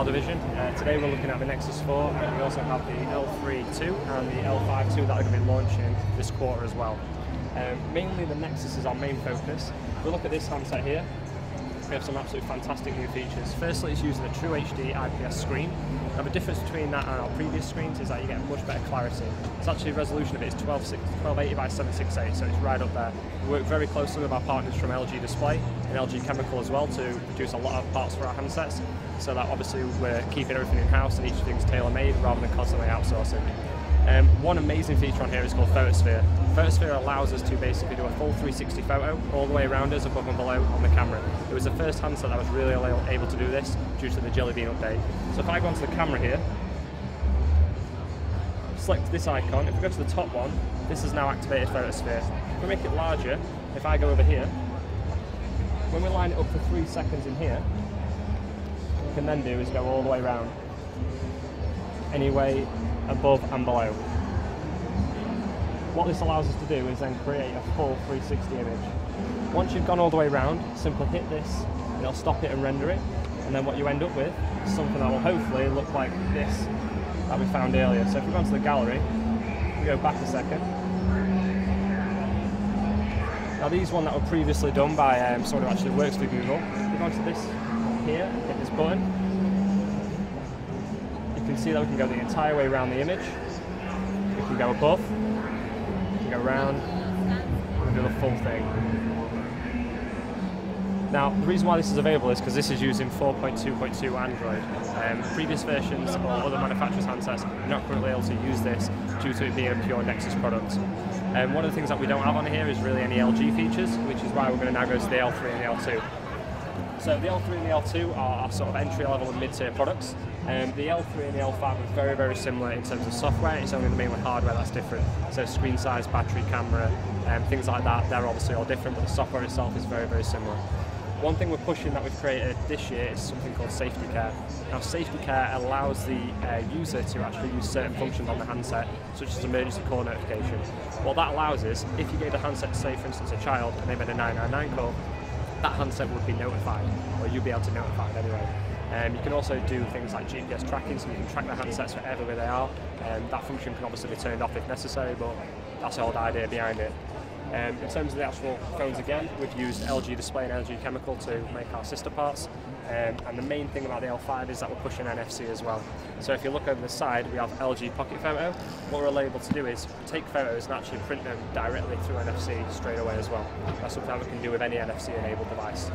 mobile division. Today we're looking at the Nexus 4, and we also have the L3-2 and the L5-2 that are going to be launching this quarter as well. Mainly the Nexus is our main focus. If we look at this handset here, we have some absolutely fantastic new features. Firstly, it's using a true HD IPS screen. Now the difference between that and our previous screens is that you get much better clarity. It's actually the resolution of it is 1280 by 768, so it's right up there. We work very closely with our partners from LG Display and LG Chemical as well to produce a lot of parts for our handsets, so that obviously we're keeping everything in-house and each thing's tailor-made rather than constantly outsourcing. One amazing feature on here is called Photosphere. Photosphere allows us to basically do a full 360 photo all the way around us, above and below on the camera. It was the first handset that was really able to do this due to the Jelly Bean update. So if I go onto the camera here, select this icon, if we go to the top one, this is now activated Photosphere. If we make it larger, if I go over here, when we line it up for 3 seconds in here, what we can then do is go all the way around, any way above and below. What this allows us to do is then create a full 360 image. Once you've gone all the way around, simply hit this, and it'll stop it and render it, and then what you end up with is something that will hopefully look like this that we found earlier. So if we go onto the gallery, we go back a second. Now these one that were previously done by someone who actually works for Google. If we go onto this here, hit this button, you can see that we can go the entire way around the image. We can go above, we can go around, and do the full thing. Now, the reason why this is available is because this is using 4.2.2 Android. Previous versions or other manufacturers' handsets are not currently able to use this due to it being a pure Nexus product. One of the things that we don't have on here is really any LG features, which is why we're going to now go to the L3 and the L2. So the L3 and the L2 are sort of entry-level and mid-tier products. The L3 and the L5 are very, very similar in terms of software. It's only the mainly hardware that's different. So screen size, battery, camera, things like that, they're obviously all different, but the software itself is very, very similar. One thing we're pushing that we've created this year is something called Safety Care. Now Safety Care allows the user to actually use certain functions on the handset, such as emergency call notification. What that allows is, if you gave the handset to, say for instance, a child and they made a 999 call, that handset would be notified, or you'd be able to notify it anyway. You can also do things like GPS tracking, so you can track the handsets wherever they are. That function can obviously be turned off if necessary, but that's the whole idea behind it. In terms of the actual phones again, we've used LG Display and LG Chemical to make our sister parts. And the main thing about the L5 is that we're pushing NFC as well. So if you look over the side, we have LG Pocket Photo. What we're able to do is take photos and actually print them directly through NFC straight away as well. That's something that we can do with any NFC enabled device.